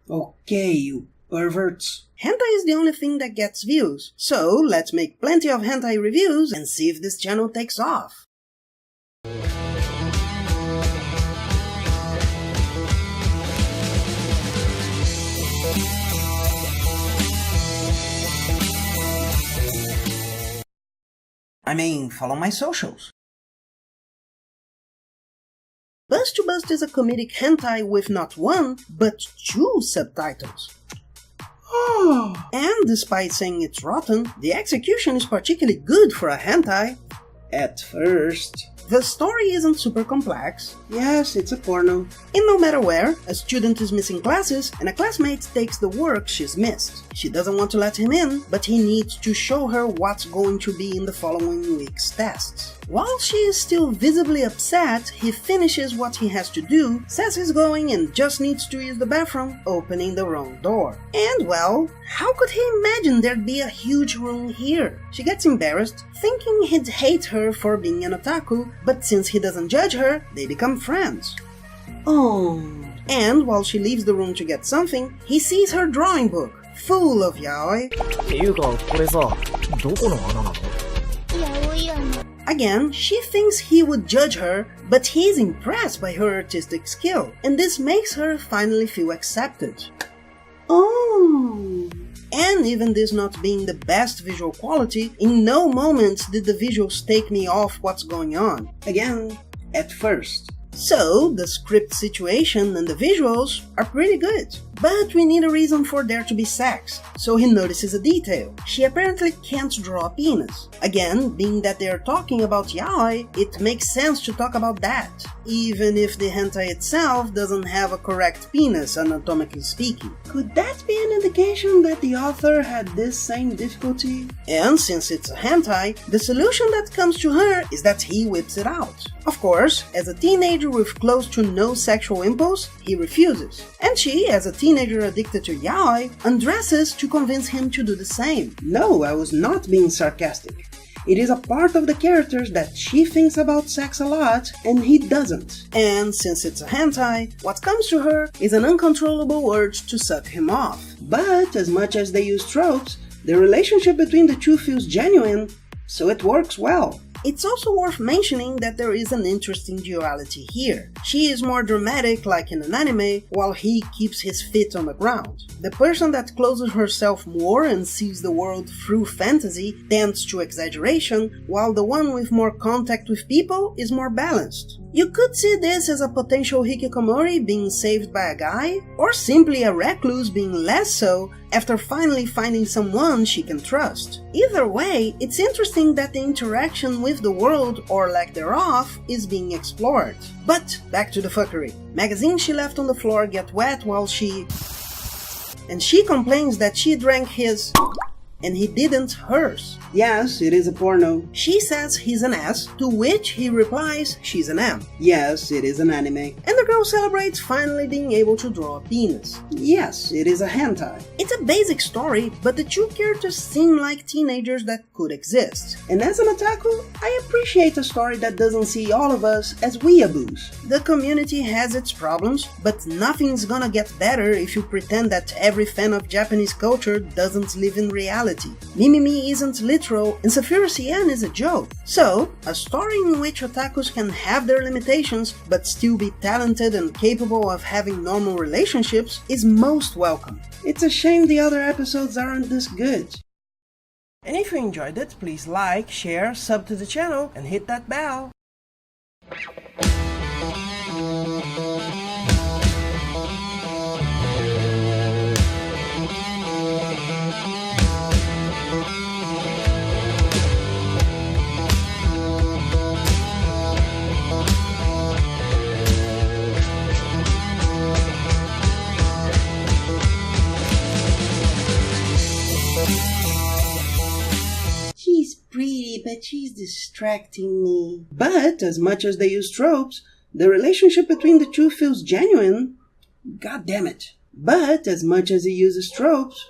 Okay, you perverts. Hentai is the only thing that gets views, so let's make plenty of hentai reviews and see if this channel takes off. Follow my socials. Bust to Bust is a comedic hentai with not one, but two subtitles. And despite saying it's rotten, the execution is particularly good for a hentai. At first. The story isn't super complex. Yes, it's a porno. In No Matter Where, a student is missing classes and a classmate takes the work she's missed. She doesn't want to let him in, but he needs to show her what's going to be in the following week's tests. While she is still visibly upset, he finishes what he has to do, says he's going and just needs to use the bathroom, opening the wrong door. And well, how could he imagine there'd be a huge room here? She gets embarrassed, thinking he'd hate her for being an otaku, but since he doesn't judge her, they become friends. And while she leaves the room to get something, he sees her drawing book, full of yaoi. Again, she thinks he would judge her, but he's impressed by her artistic skill, and this makes her finally feel accepted. And even this not being the best visual quality, in no moment did the visuals take me off what's going on. Again, at first. So, the script situation and the visuals are pretty good. But we need a reason for there to be sex, so he notices a detail. She apparently can't draw a penis. Again, being that they are talking about yaoi, it makes sense to talk about that, even if the hentai itself doesn't have a correct penis, anatomically speaking. Could that be an indication that the author had this same difficulty? And since it's a hentai, the solution that comes to her is that he whips it out. Of course, as a teenager with close to no sexual impulse, he refuses. And she, as a teenager addicted to yaoi, undresses to convince him to do the same. No, I was not being sarcastic. It is a part of the characters that she thinks about sex a lot, and he doesn't. And since it's a hentai, what comes to her is an uncontrollable urge to suck him off. But as much as they use tropes, the relationship between the two feels genuine, so it works well. It's also worth mentioning that there is an interesting duality here. She is more dramatic like in an anime, while he keeps his feet on the ground. The person that closes herself more and sees the world through fantasy tends to exaggeration, while the one with more contact with people is more balanced. You could see this as a potential hikikomori being saved by a guy, or simply a recluse being less so after finally finding someone she can trust. Either way, it's interesting that the interaction with the world, or lack thereof, is being explored. But back to the fuckery. Magazine she left on the floor get wet while and she complains that she drank his and he didn't hers. Yes, it is a porno. She says he's an ass, to which he replies she's an M. Yes, it is an anime. And the girl celebrates finally being able to draw a penis. Yes, it is a hentai. It's a basic story, but the two characters seem like teenagers that could exist. And as an otaku, I appreciate a story that doesn't see all of us as weeaboos. The community has its problems, but nothing's gonna get better if you pretend that every fan of Japanese culture doesn't live in reality. Mimimi isn't literal, and Saphira Cyan is a joke. So, a story in which otakus can have their limitations, but still be talented and capable of having normal relationships is most welcome. It's a shame the other episodes aren't this good. And if you enjoyed it, please like, share, sub to the channel, and hit that bell. She's pretty, but she's distracting me. But as much as they use tropes, the relationship between the two feels genuine. God damn it. But as much as he uses tropes,